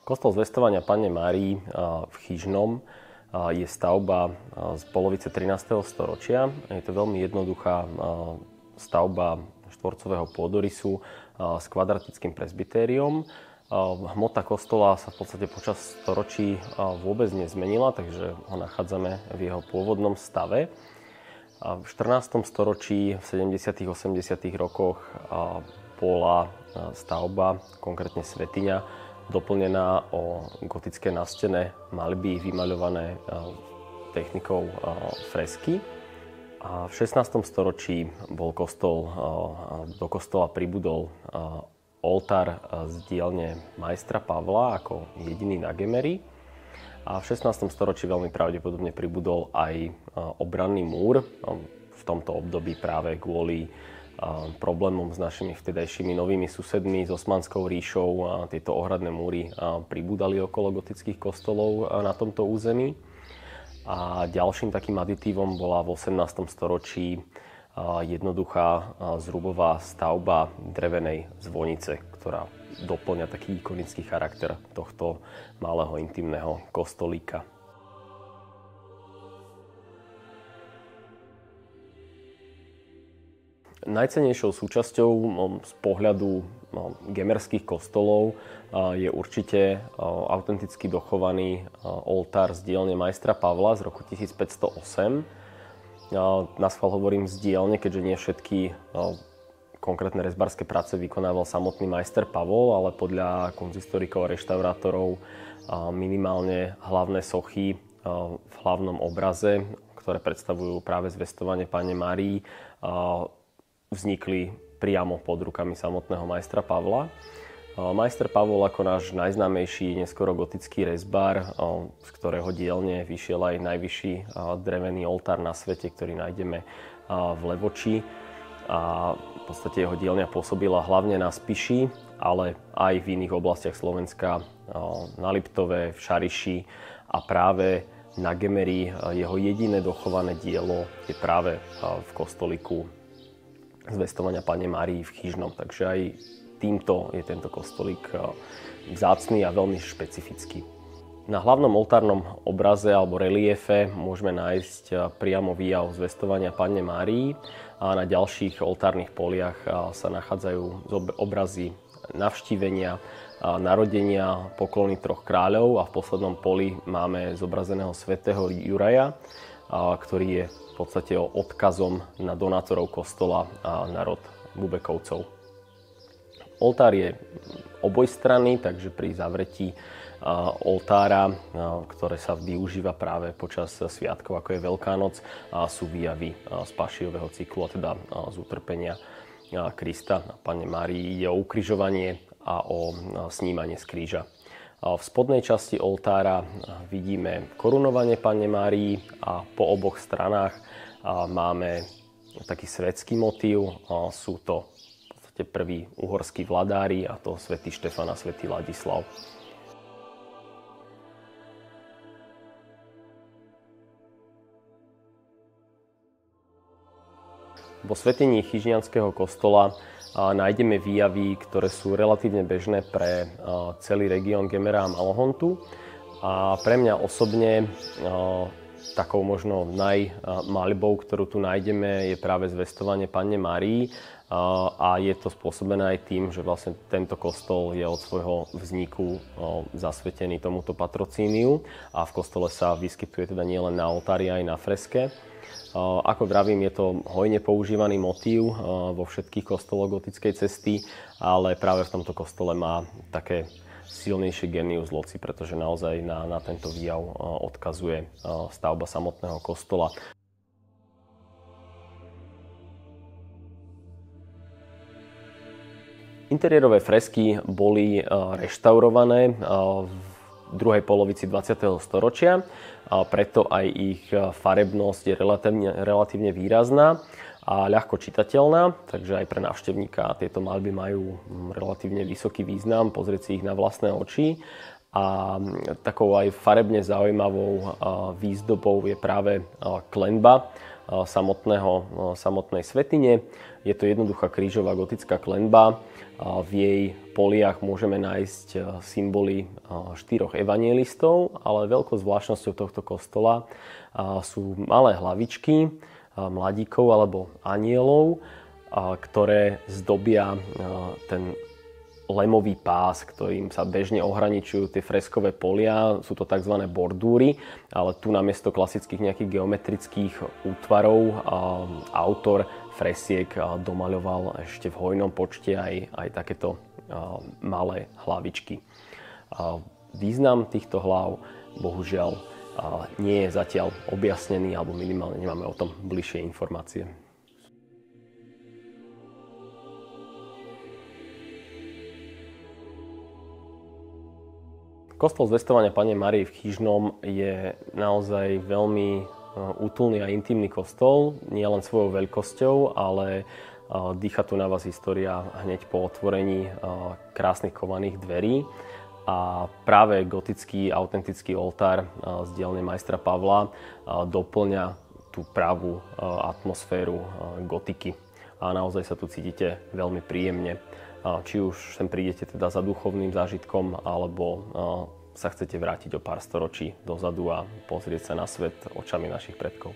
Kostol Zvestovania Panne Márii v Chyžnom je stavba z polovice 13. storočia. Je to veľmi jednoduchá stavba štvorcového pôdorysu s kvadratickým presbytériom. Hmota kostola sa v podstate počas storočí vôbec nezmenila, takže ho nachádzame v jeho pôvodnom stave. V 14. storočí, v 70. 80. rokoch bola stavba, konkrétne svätyňa, doplnená o gotické nastené maľby vymaľované technikou fresky. A v 16. storočí do kostola pribudol oltár z dielne majstra Pavla ako jediný na Gemeri. A v 16. storočí veľmi pravdepodobne pribudol aj obranný múr. V tomto období práve kvôli problémom s našimi vtedajšími novými susedmi s Osmanskou ríšou tieto ohradné múry pribúdali okolo gotických kostolov na tomto území. A ďalším takým aditívom bola v 18. storočí jednoduchá zrubová stavba drevenej zvonice, ktorá doplňa taký ikonický charakter tohto malého intimného kostolíka. Najcennejšou súčasťou z pohľadu gemerských kostolov je určite autenticky dochovaný oltár z dielne majstra Pavla z roku 1508. Naschvál hovorím z dielne, keďže nie všetky konkrétne rezbárske práce vykonával samotný majster Pavol, ale podľa konzistorikov a reštaurátorov minimálne hlavné sochy v hlavnom obraze, ktoré predstavujú práve zvestovanie Panne Márii, vznikli priamo pod rukami samotného majstra Pavla. Majster Pavol ako náš najznámejší neskoro gotický rezbár, z ktorého dielne vyšiel aj najvyšší drevený oltár na svete, ktorý nájdeme v Levoči. A v podstate jeho dielňa pôsobila hlavne na Spiši, ale aj v iných oblastiach Slovenska, na Liptove, v Šariši a práve na Gemeri. Jeho jediné dochované dielo je práve v kostolíku Zvestovania Panne Márii v Chyžnom. Takže aj týmto je tento kostolík vzácny a veľmi špecifický. Na hlavnom oltárnom obraze alebo reliefe môžeme nájsť priamo výjav Zvestovania Panne Márii a na ďalších oltárnych poliach sa nachádzajú obrazy navštívenia, narodenia, poklony troch kráľov a v poslednom poli máme zobrazeného svätého Juraja, ktorý je v podstate odkazom na donátorov kostola a na rod Bubekovcov. Oltár je obojstranný, takže pri zavretí oltára, ktoré sa využíva práve počas sviatkov, ako je Veľká noc, sú výjavy z Pášiového cyklu, a teda z utrpenia Krista a Panne Márii. Ide o ukrižovanie a o snímanie z kríža. V spodnej časti oltára vidíme korunovanie Panne Márii a po oboch stranách máme taký svetský motív. Sú to v podstate prví uhorskí vladári, a to svätý Štefan a svätý Ladislav. Vo svätyni chyžnianskeho kostola nájdeme výjavy, ktoré sú relatívne bežné pre celý región Gemera a Malhontu. A pre mňa osobne takou možno najmaľbou, ktorú tu nájdeme, je práve Zvestovanie Panne Márii. A je to spôsobené aj tým, že vlastne tento kostol je od svojho vzniku zasvetený tomuto patrocíniu a v kostole sa vyskytuje teda nielen na oltári, aj na freske. Ako vravím, je to hojne používaný motív vo všetkých kostoloch gotickej cesty, ale práve v tomto kostole má také silnejšie genius loci, pretože naozaj na tento výjav odkazuje stavba samotného kostola. Interiérové fresky boli reštaurované v druhej polovici 20. storočia, a preto aj ich farebnosť je relatívne výrazná a ľahko čitateľná, takže aj pre návštevníka tieto maľby majú relatívne vysoký význam, pozrieť si ich na vlastné oči. A takou aj farebne zaujímavou výzdobou je práve klenba samotnej svätyne. Je to jednoduchá krížová gotická klenba. V jej poliach môžeme nájsť symboly 4 evanjelistov, ale veľkou zvláštnosťou tohto kostola sú malé hlavičky mladíkov alebo anielov, ktoré zdobia ten lemový pás, ktorým sa bežne ohraničujú tie freskové polia. Sú to tzv. Bordúry, ale tu namiesto klasických nejakých geometrických útvarov autor fresiek domaľoval ešte v hojnom počte aj takéto malé hlavičky. Význam týchto hlav bohužiaľ nie je zatiaľ objasnený, alebo minimálne nemáme o tom bližšie informácie. Kostol Zvestovania Panny Márie v Chyžnom je naozaj veľmi útulný a intimný kostol, nielen svojou veľkosťou, ale dýcha tu na vás história hneď po otvorení krásnych kovaných dverí. A práve gotický, autentický oltár z dielne majstra Pavla doplňa tú pravú atmosféru gotiky. A naozaj sa tu cítite veľmi príjemne. Či už sem prídete teda za duchovným zážitkom, alebo sa chcete vrátiť o pár storočí dozadu a pozrieť sa na svet očami našich predkov.